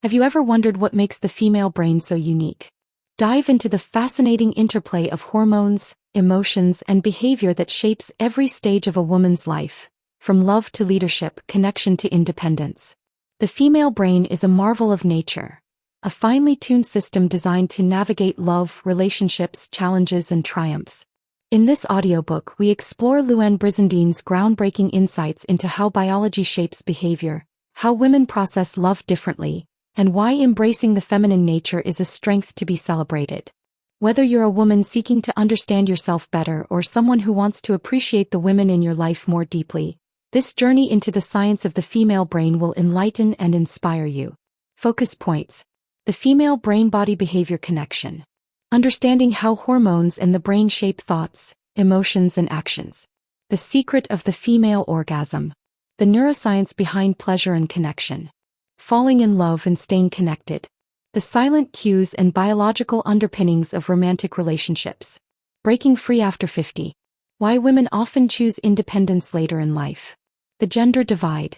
Have you ever wondered what makes the female brain so unique? Dive into the fascinating interplay of hormones, emotions, and behavior that shapes every stage of a woman's life, from love to leadership, connection to independence. The female brain is a marvel of nature, a finely tuned system designed to navigate love, relationships, challenges, and triumphs. In this audiobook, we explore Louann Brizendine's groundbreaking insights into how biology shapes behavior, how women process love differently, and why embracing the feminine nature is a strength to be celebrated. Whether you're a woman seeking to understand yourself better or someone who wants to appreciate the women in your life more deeply, this journey into the science of the female brain will enlighten and inspire you. Focus points: the female brain-body behavior connection. Understanding how hormones and the brain shape thoughts, emotions, and actions. The secret of the female orgasm. The neuroscience behind pleasure and connection. Falling in love and staying connected. The silent cues and biological underpinnings of romantic relationships. Breaking free after 50. Why women often choose independence later in life. The gender divide.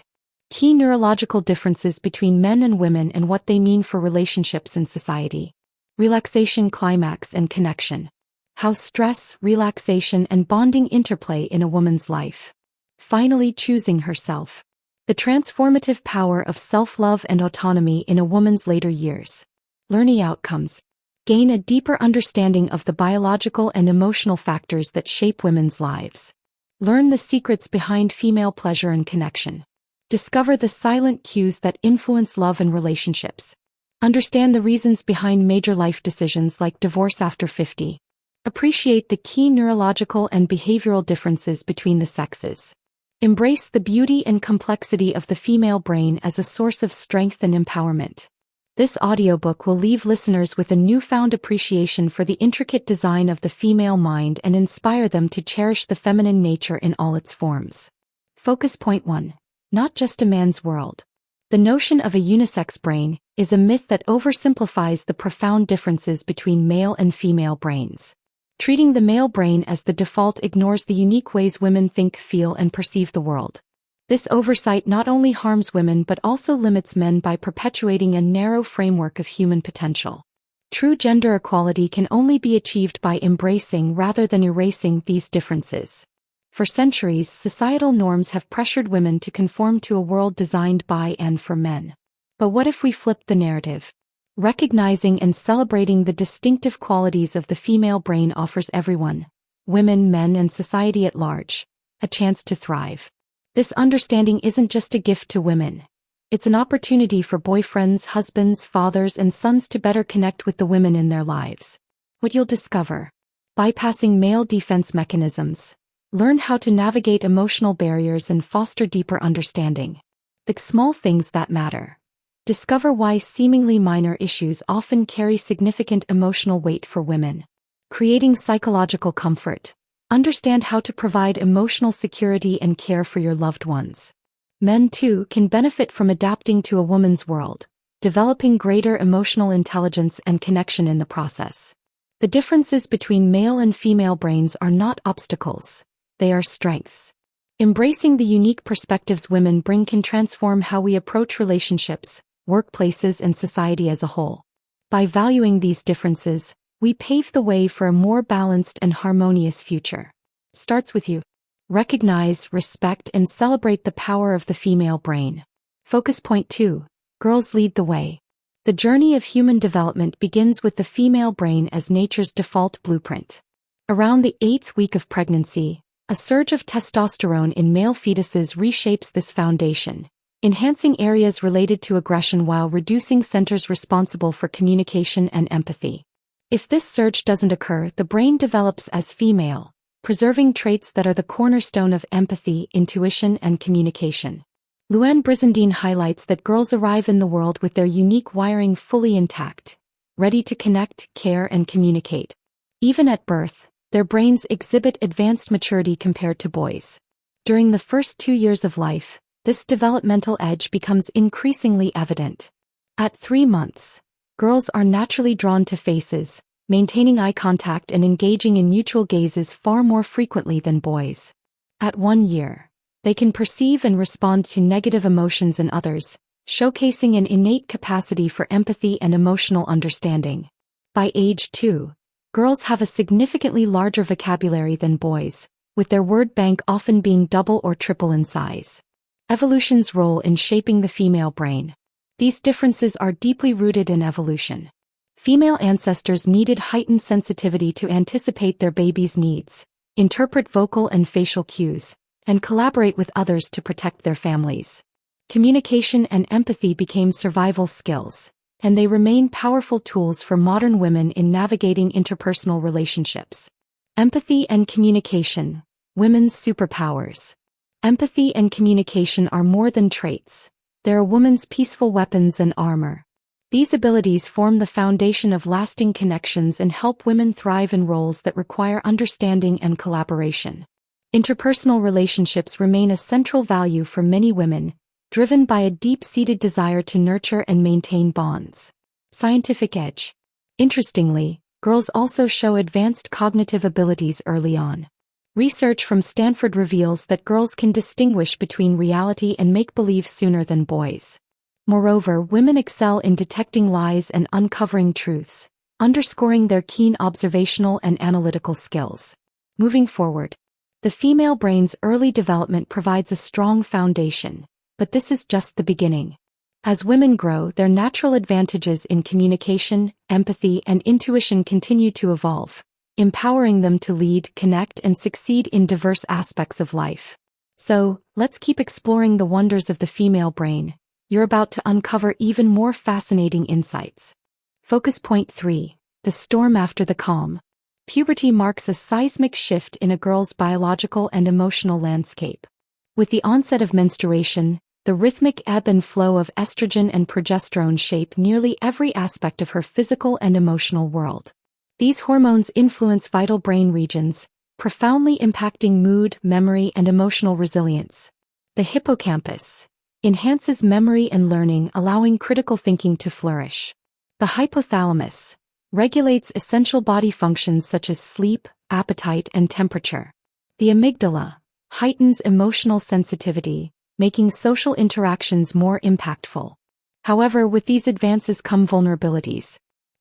Key neurological differences between men and women and what they mean for relationships and society. Relaxation, climax, and connection. How stress, relaxation, and bonding interplay in a woman's life. Finally, choosing herself. The transformative power of self-love and autonomy in a woman's later years. Learning outcomes. Gain a deeper understanding of the biological and emotional factors that shape women's lives. Learn the secrets behind female pleasure and connection. Discover the silent cues that influence love and relationships. Understand the reasons behind major life decisions like divorce after 50. Appreciate the key neurological and behavioral differences between the sexes. Embrace the beauty and complexity of the female brain as a source of strength and empowerment. This audiobook will leave listeners with a newfound appreciation for the intricate design of the female mind and inspire them to cherish the feminine nature in all its forms. Focus point 1. Not just a man's world. The notion of a unisex brain is a myth that oversimplifies the profound differences between male and female brains. Treating the male brain as the default ignores the unique ways women think, feel, and perceive the world. This oversight not only harms women but also limits men by perpetuating a narrow framework of human potential. True gender equality can only be achieved by embracing rather than erasing these differences. For centuries, societal norms have pressured women to conform to a world designed by and for men. But what if we flipped the narrative? Recognizing and celebrating the distinctive qualities of the female brain offers everyone, women, men, and society at large, a chance to thrive. This understanding isn't just a gift to women. It's an opportunity for boyfriends, husbands, fathers, and sons to better connect with the women in their lives. What you'll discover: bypassing male defense mechanisms. Learn how to navigate emotional barriers and foster deeper understanding. The small things that matter. Discover why seemingly minor issues often carry significant emotional weight for women. Creating psychological comfort. Understand how to provide emotional security and care for your loved ones. Men, too, can benefit from adapting to a woman's world, developing greater emotional intelligence and connection in the process. The differences between male and female brains are not obstacles. They are strengths. Embracing the unique perspectives women bring can transform how we approach relationships, workplaces, and society as a whole. By valuing these differences, we pave the way for a more balanced and harmonious future. Starts with you. Recognize, respect, and celebrate the power of the female brain. Focus point 2. Girls lead the way. The journey of human development begins with the female brain as nature's default blueprint. Around the 8th week of pregnancy, a surge of testosterone in male fetuses reshapes this foundation, enhancing areas related to aggression while reducing centers responsible for communication and empathy. If this surge doesn't occur, the brain develops as female, preserving traits that are the cornerstone of empathy, intuition, and communication. Louann Brizendine highlights that girls arrive in the world with their unique wiring fully intact, ready to connect, care, and communicate. Even at birth, their brains exhibit advanced maturity compared to boys. During the first 2 years of life, this developmental edge becomes increasingly evident. At 3 months, girls are naturally drawn to faces, maintaining eye contact and engaging in mutual gazes far more frequently than boys. At 1 year, they can perceive and respond to negative emotions in others, showcasing an innate capacity for empathy and emotional understanding. By age 2, girls have a significantly larger vocabulary than boys, with their word bank often being double or triple in size. Evolution's role in shaping the female brain. These differences are deeply rooted in evolution. Female ancestors needed heightened sensitivity to anticipate their baby's needs, interpret vocal and facial cues, and collaborate with others to protect their families. Communication and empathy became survival skills, and they remain powerful tools for modern women in navigating interpersonal relationships. Empathy and communication, women's superpowers. Empathy and communication are more than traits. They are women's peaceful weapons and armor. These abilities form the foundation of lasting connections and help women thrive in roles that require understanding and collaboration. Interpersonal relationships remain a central value for many women, driven by a deep-seated desire to nurture and maintain bonds. Scientific edge. Interestingly, girls also show advanced cognitive abilities early on. Research from Stanford reveals that girls can distinguish between reality and make-believe sooner than boys. Moreover, women excel in detecting lies and uncovering truths, underscoring their keen observational and analytical skills. Moving forward, the female brain's early development provides a strong foundation, but this is just the beginning. As women grow, their natural advantages in communication, empathy, and intuition continue to evolve, empowering them to lead, connect, and succeed in diverse aspects of life. So, let's keep exploring the wonders of the female brain. You're about to uncover even more fascinating insights. Focus point 3. The storm after the calm. Puberty marks a seismic shift in a girl's biological and emotional landscape. With the onset of menstruation, the rhythmic ebb and flow of estrogen and progesterone shape nearly every aspect of her physical and emotional world. These hormones influence vital brain regions, profoundly impacting mood, memory, and emotional resilience. The hippocampus enhances memory and learning, allowing critical thinking to flourish. The hypothalamus regulates essential body functions such as sleep, appetite, and temperature. The amygdala heightens emotional sensitivity, making social interactions more impactful. However, with these advances come vulnerabilities.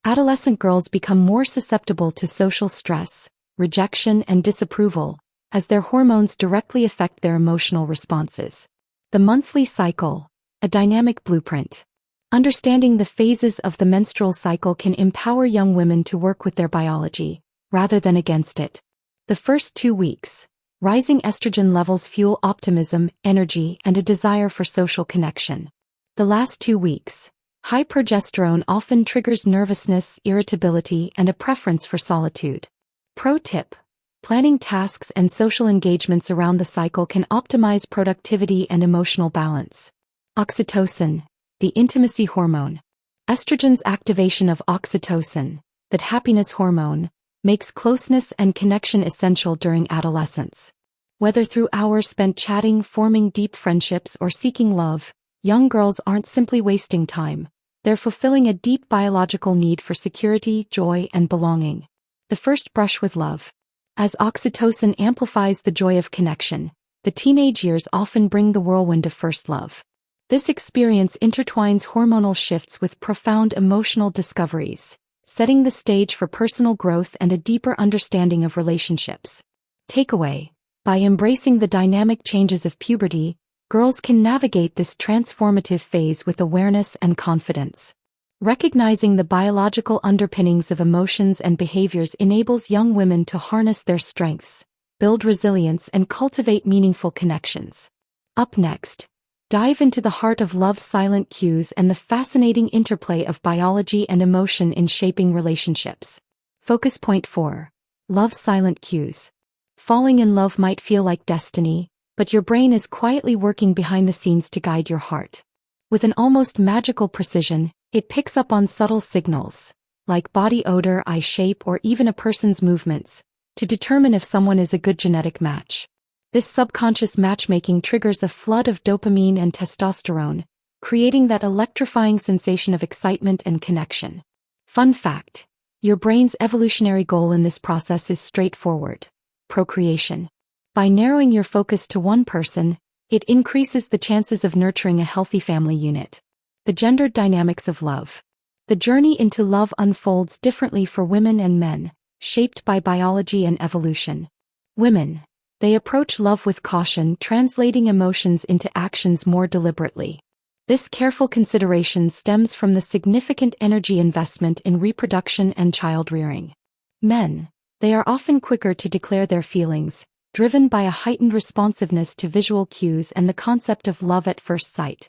Adolescent girls become more susceptible to social stress, rejection, and disapproval, as their hormones directly affect their emotional responses. The monthly cycle, a dynamic blueprint. Understanding the phases of the menstrual cycle can empower young women to work with their biology, rather than against it. The first 2 weeks, rising estrogen levels fuel optimism, energy, and a desire for social connection. The last 2 weeks, high progesterone often triggers nervousness, irritability, and a preference for solitude. Pro tip: planning tasks and social engagements around the cycle can optimize productivity and emotional balance. Oxytocin, the intimacy hormone. Estrogen's activation of oxytocin, that happiness hormone, makes closeness and connection essential during adolescence. Whether through hours spent chatting, forming deep friendships, or seeking love, young girls aren't simply wasting time. They're fulfilling a deep biological need for security, joy, and belonging. The first brush with love. As oxytocin amplifies the joy of connection, the teenage years often bring the whirlwind of first love. This experience intertwines hormonal shifts with profound emotional discoveries, setting the stage for personal growth and a deeper understanding of relationships. Takeaway: by embracing the dynamic changes of puberty, girls can navigate this transformative phase with awareness and confidence. Recognizing the biological underpinnings of emotions and behaviors enables young women to harness their strengths, build resilience, and cultivate meaningful connections. Up next, dive into the heart of love's silent cues and the fascinating interplay of biology and emotion in shaping relationships. Focus point 4. Love's silent cues. Falling in love might feel like destiny, but your brain is quietly working behind the scenes to guide your heart. With an almost magical precision, it picks up on subtle signals, like body odor, eye shape, or even a person's movements, to determine if someone is a good genetic match. This subconscious matchmaking triggers a flood of dopamine and testosterone, creating that electrifying sensation of excitement and connection. Fun fact: your brain's evolutionary goal in this process is straightforward: procreation. By narrowing your focus to one person, it increases the chances of nurturing a healthy family unit. The gendered dynamics of love. The journey into love unfolds differently for women and men, shaped by biology and evolution. Women. They approach love with caution, translating emotions into actions more deliberately. This careful consideration stems from the significant energy investment in reproduction and child-rearing. Men. They are often quicker to declare their feelings, driven by a heightened responsiveness to visual cues and the concept of love at first sight.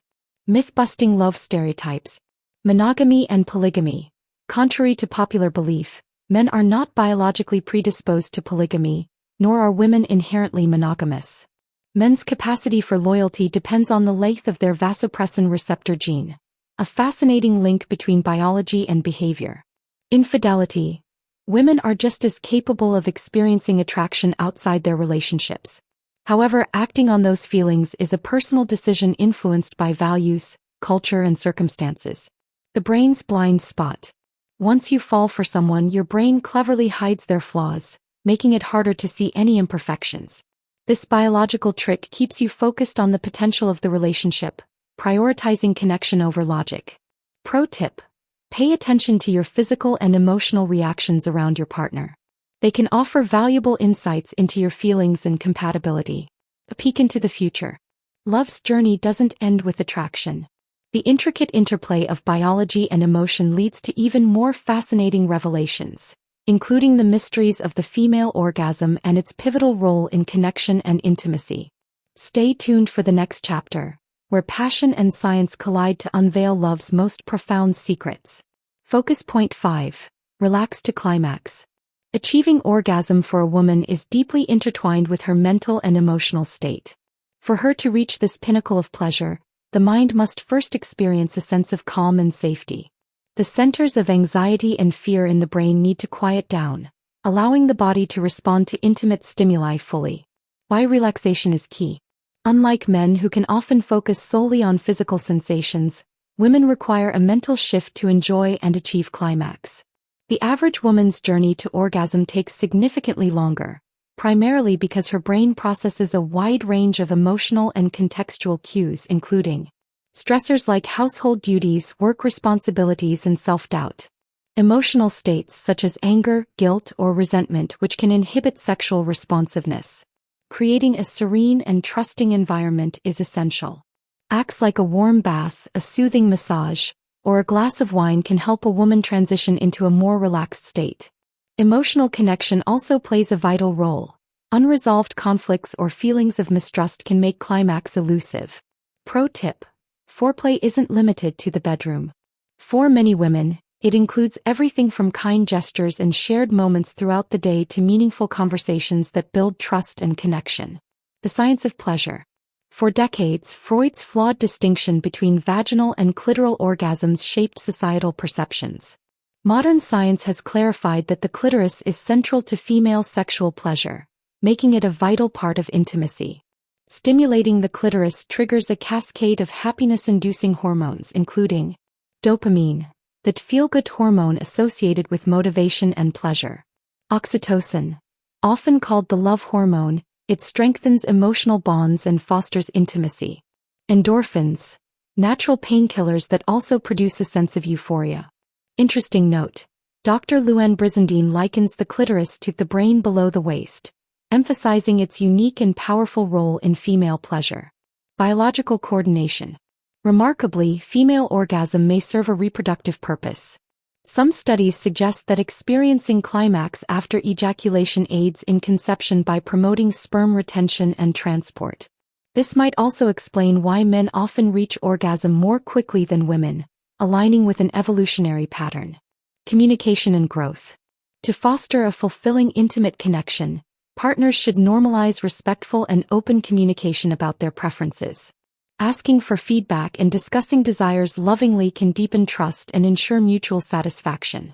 Myth-busting love stereotypes. Monogamy and polygamy. Contrary to popular belief, men are not biologically predisposed to polygamy, nor are women inherently monogamous. Men's capacity for loyalty depends on the length of their vasopressin receptor gene, a fascinating link between biology and behavior. Infidelity. Women are just as capable of experiencing attraction outside their relationships. However, acting on those feelings is a personal decision influenced by values, culture, and circumstances. The brain's blind spot. Once you fall for someone, your brain cleverly hides their flaws, making it harder to see any imperfections. This biological trick keeps you focused on the potential of the relationship, prioritizing connection over logic. Pro tip: pay attention to your physical and emotional reactions around your partner. They can offer valuable insights into your feelings and compatibility. A peek into the future. Love's journey doesn't end with attraction. The intricate interplay of biology and emotion leads to even more fascinating revelations, including the mysteries of the female orgasm and its pivotal role in connection and intimacy. Stay tuned for the next chapter, where passion and science collide to unveil love's most profound secrets. Focus point 5. Relax to climax. Achieving orgasm for a woman is deeply intertwined with her mental and emotional state. For her to reach this pinnacle of pleasure, the mind must first experience a sense of calm and safety. The centers of anxiety and fear in the brain need to quiet down, allowing the body to respond to intimate stimuli fully. Why relaxation is key. Unlike men who can often focus solely on physical sensations, women require a mental shift to enjoy and achieve climax. The average woman's journey to orgasm takes significantly longer, primarily because her brain processes a wide range of emotional and contextual cues, including stressors like household duties, work responsibilities, and self-doubt. Emotional states such as anger, guilt, or resentment, which can inhibit sexual responsiveness. Creating a serene and trusting environment is essential. Acts like a warm bath, a soothing massage, or a glass of wine can help a woman transition into a more relaxed state. Emotional connection also plays a vital role. Unresolved conflicts or feelings of mistrust can make climax elusive. Pro tip: foreplay isn't limited to the bedroom. For many women, it includes everything from kind gestures and shared moments throughout the day to meaningful conversations that build trust and connection. The science of pleasure. For decades, Freud's flawed distinction between vaginal and clitoral orgasms shaped societal perceptions. Modern science has clarified that the clitoris is central to female sexual pleasure, making it a vital part of intimacy. Stimulating the clitoris triggers a cascade of happiness-inducing hormones, including dopamine, the feel-good hormone associated with motivation and pleasure. Oxytocin, often called the love hormone, it strengthens emotional bonds and fosters intimacy. Endorphins, natural painkillers that also produce a sense of euphoria. Interesting note: Dr. Luann Brizendine likens the clitoris to the brain below the waist, emphasizing its unique and powerful role in female pleasure. Biological coordination. Remarkably, female orgasm may serve a reproductive purpose. Some studies suggest that experiencing climax after ejaculation aids in conception by promoting sperm retention and transport. This might also explain why men often reach orgasm more quickly than women, aligning with an evolutionary pattern. Communication and growth. To foster a fulfilling intimate connection, partners should normalize respectful and open communication about their preferences. Asking for feedback and discussing desires lovingly can deepen trust and ensure mutual satisfaction.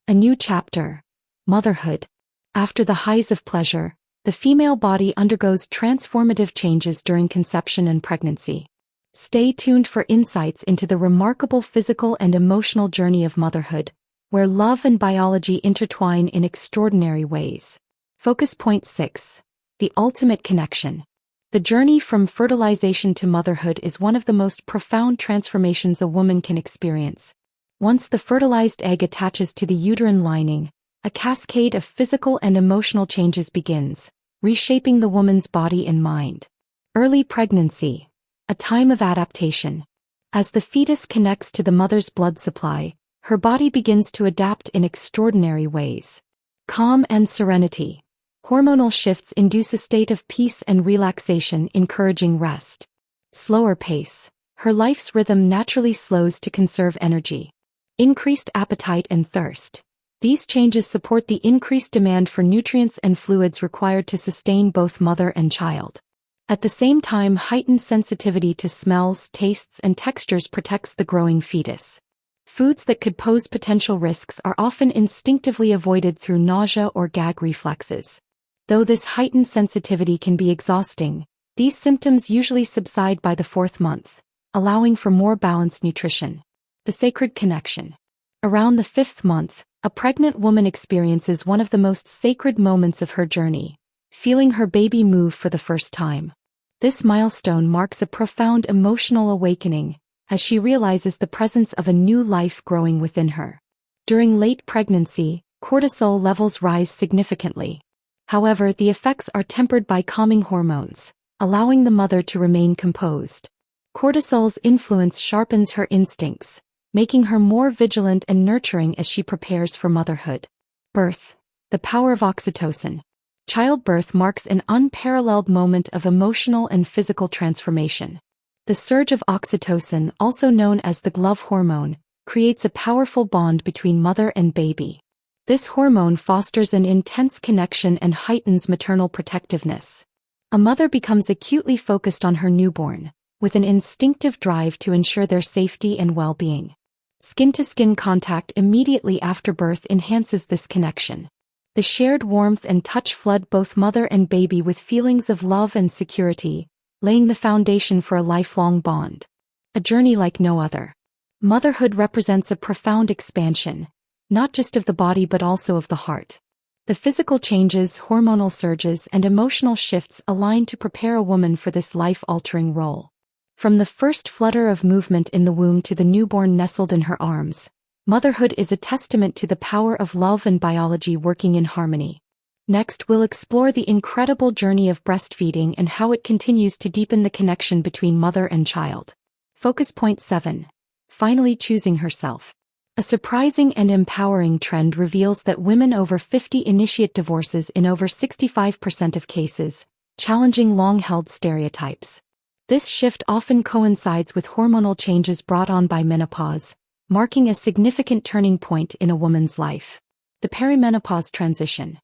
A new chapter. Motherhood. After the highs of pleasure, the female body undergoes transformative changes during conception and pregnancy. Stay tuned for insights into the remarkable physical and emotional journey of motherhood, where love and biology intertwine in extraordinary ways. Focus point 6. The ultimate connection. The journey from fertilization to motherhood is one of the most profound transformations a woman can experience. Once the fertilized egg attaches to the uterine lining, a cascade of physical and emotional changes begins, reshaping the woman's body and mind. Early pregnancy, a time of adaptation. As the fetus connects to the mother's blood supply, her body begins to adapt in extraordinary ways. Calm and serenity. Hormonal shifts induce a state of peace and relaxation, encouraging rest. Slower pace. Her life's rhythm naturally slows to conserve energy. Increased appetite and thirst. These changes support the increased demand for nutrients and fluids required to sustain both mother and child. At the same time, heightened sensitivity to smells, tastes, and textures protects the growing fetus. Foods that could pose potential risks are often instinctively avoided through nausea or gag reflexes. Though this heightened sensitivity can be exhausting, these symptoms usually subside by the 4th month, allowing for more balanced nutrition. The sacred connection. Around the 5th month, a pregnant woman experiences one of the most sacred moments of her journey, feeling her baby move for the first time. This milestone marks a profound emotional awakening, as she realizes the presence of a new life growing within her. During late pregnancy, cortisol levels rise significantly. However, the effects are tempered by calming hormones, allowing the mother to remain composed. Cortisol's influence sharpens her instincts, making her more vigilant and nurturing as she prepares for motherhood. Birth. The power of oxytocin. Childbirth marks an unparalleled moment of emotional and physical transformation. The surge of oxytocin, also known as the glove hormone, creates a powerful bond between mother and baby. This hormone fosters an intense connection and heightens maternal protectiveness. A mother becomes acutely focused on her newborn, with an instinctive drive to ensure their safety and well-being. Skin-to-skin contact immediately after birth enhances this connection. The shared warmth and touch flood both mother and baby with feelings of love and security, laying the foundation for a lifelong bond. A journey like no other. Motherhood represents a profound expansion, not just of the body but also of the heart. The physical changes, hormonal surges, and emotional shifts align to prepare a woman for this life-altering role. From the first flutter of movement in the womb to the newborn nestled in her arms, motherhood is a testament to the power of love and biology working in harmony. Next, we'll explore the incredible journey of breastfeeding and how it continues to deepen the connection between mother and child. Focus point 7. Finally choosing herself. A surprising and empowering trend reveals that women over 50 initiate divorces in over 65% of cases, challenging long-held stereotypes. This shift often coincides with hormonal changes brought on by menopause, marking a significant turning point in a woman's life. The perimenopause transition.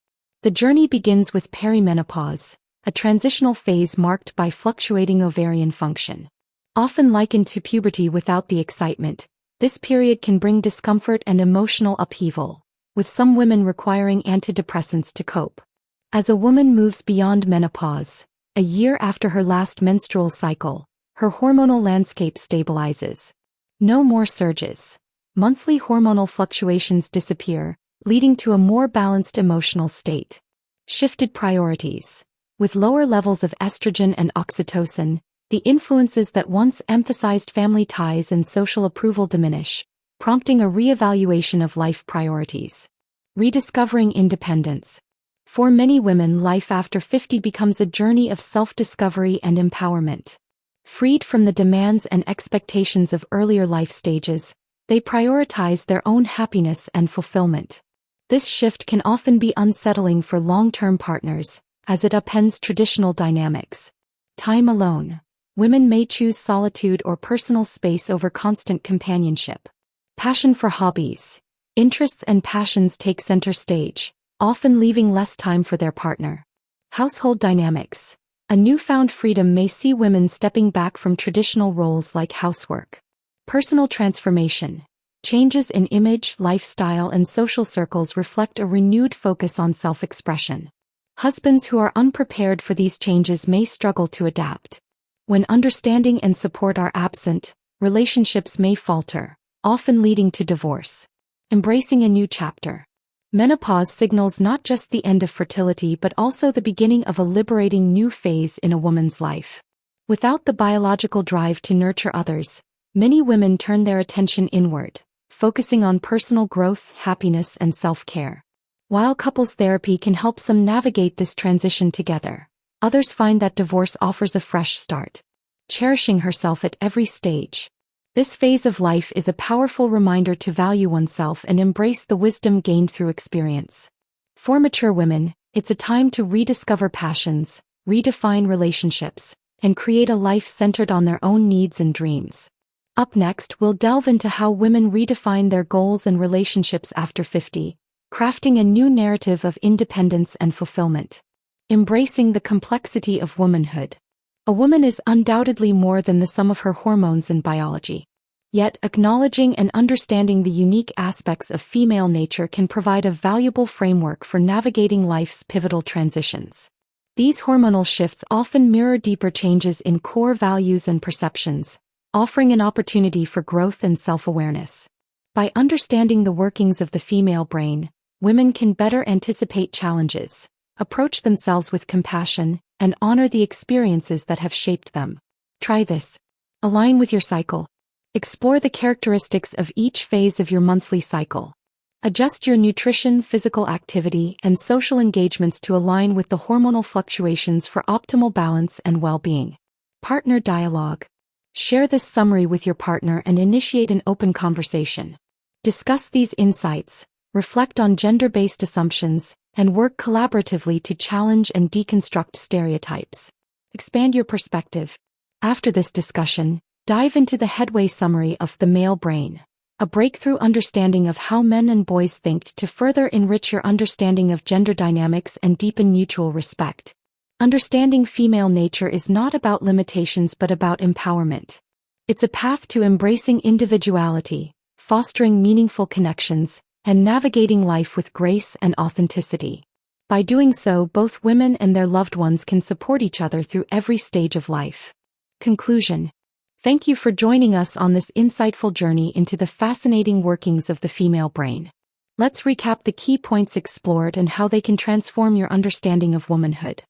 The journey begins with perimenopause, a transitional phase marked by fluctuating ovarian function. Often likened to puberty without the excitement, this period can bring discomfort and emotional upheaval, with some women requiring antidepressants to cope. As a woman moves beyond menopause, a year after her last menstrual cycle, her hormonal landscape stabilizes. No more surges. Monthly hormonal fluctuations disappear, leading to a more balanced emotional state. Shifted priorities. With lower levels of estrogen and oxytocin, the influences that once emphasized family ties and social approval diminish, prompting a reevaluation of life priorities. Rediscovering independence. For many women, life after 50 becomes a journey of self-discovery and empowerment. Freed from the demands and expectations of earlier life stages, they prioritize their own happiness and fulfillment. This shift can often be unsettling for long-term partners, as it upends traditional dynamics. Time alone. Women may choose solitude or personal space over constant companionship. Passion for hobbies. Interests and passions take center stage, often leaving less time for their partner. Household dynamics. A newfound freedom may see women stepping back from traditional roles like housework. Personal transformation. Changes in image, lifestyle, and social circles reflect a renewed focus on self-expression. Husbands who are unprepared for these changes may struggle to adapt. When understanding and support are absent, relationships may falter, often leading to divorce. Embracing a new chapter. Menopause signals not just the end of fertility but also the beginning of a liberating new phase in a woman's life. Without the biological drive to nurture others, many women turn their attention inward, focusing on personal growth, happiness, and self-care. While couples therapy can help some navigate this transition together, others find that divorce offers a fresh start, cherishing herself at every stage. This phase of life is a powerful reminder to value oneself and embrace the wisdom gained through experience. For mature women, it's a time to rediscover passions, redefine relationships, and create a life centered on their own needs and dreams. Up next, we'll delve into how women redefine their goals and relationships after 50, crafting a new narrative of independence and fulfillment. Embracing the complexity of womanhood. A woman is undoubtedly more than the sum of her hormones and biology. Yet, acknowledging and understanding the unique aspects of female nature can provide a valuable framework for navigating life's pivotal transitions. These hormonal shifts often mirror deeper changes in core values and perceptions, offering an opportunity for growth and self-awareness. By understanding the workings of the female brain, women can better anticipate challenges, approach themselves with compassion, and honor the experiences that have shaped them. Try this. Align with your cycle. Explore the characteristics of each phase of your monthly cycle. Adjust your nutrition, physical activity, and social engagements to align with the hormonal fluctuations for optimal balance and well-being. Partner dialogue. Share this summary with your partner and initiate an open conversation. Discuss these insights, reflect on gender-based assumptions, and work collaboratively to challenge and deconstruct stereotypes. Expand your perspective. After this discussion, dive into the headway summary of the male brain, a breakthrough understanding of how men and boys think to further enrich your understanding of gender dynamics and deepen mutual respect. Understanding female nature is not about limitations but about empowerment. It's a path to embracing individuality, fostering meaningful connections, and navigating life with grace and authenticity. By doing so, both women and their loved ones can support each other through every stage of life. Conclusion. Thank you for joining us on this insightful journey into the fascinating workings of the female brain. Let's recap the key points explored and how they can transform your understanding of womanhood.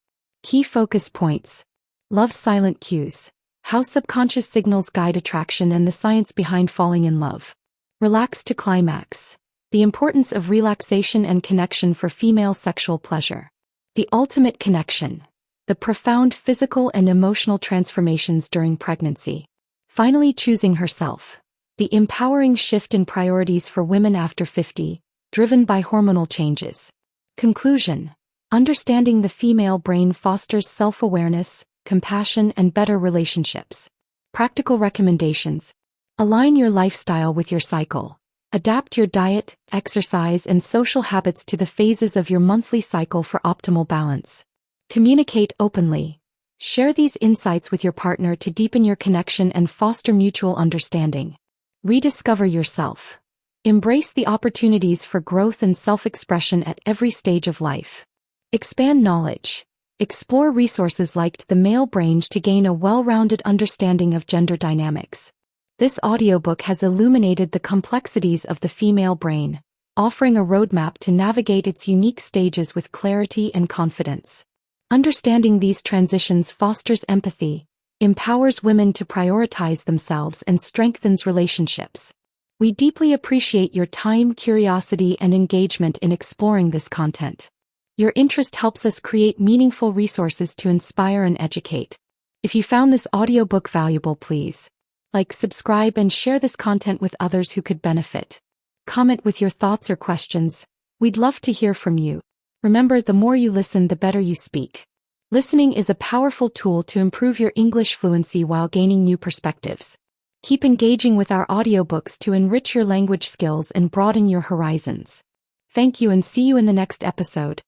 Key focus points. Love's silent cues. How subconscious signals guide attraction and the science behind falling in love. Relax to climax. The importance of relaxation and connection for female sexual pleasure. The ultimate connection. The profound physical and emotional transformations during pregnancy. Finally, choosing herself. The empowering shift in priorities for women after 50, driven by hormonal changes. Conclusion. Understanding the female brain fosters self-awareness, compassion, and better relationships. Practical recommendations. Align your lifestyle with your cycle. Adapt your diet, exercise, and social habits to the phases of your monthly cycle for optimal balance. Communicate openly. Share these insights with your partner to deepen your connection and foster mutual understanding. Rediscover yourself. Embrace the opportunities for growth and self-expression at every stage of life. Expand knowledge. Explore resources like the male brain to gain a well-rounded understanding of gender dynamics. This audiobook has illuminated the complexities of the female brain, offering a roadmap to navigate its unique stages with clarity and confidence. Understanding these transitions fosters empathy, empowers women to prioritize themselves, and strengthens relationships. We deeply appreciate your time, curiosity, and engagement in exploring this content. Your interest helps us create meaningful resources to inspire and educate. If you found this audiobook valuable, please like, subscribe, and share this content with others who could benefit. Comment with your thoughts or questions. We'd love to hear from you. Remember, the more you listen, the better you speak. Listening is a powerful tool to improve your English fluency while gaining new perspectives. Keep engaging with our audiobooks to enrich your language skills and broaden your horizons. Thank you, and see you in the next episode.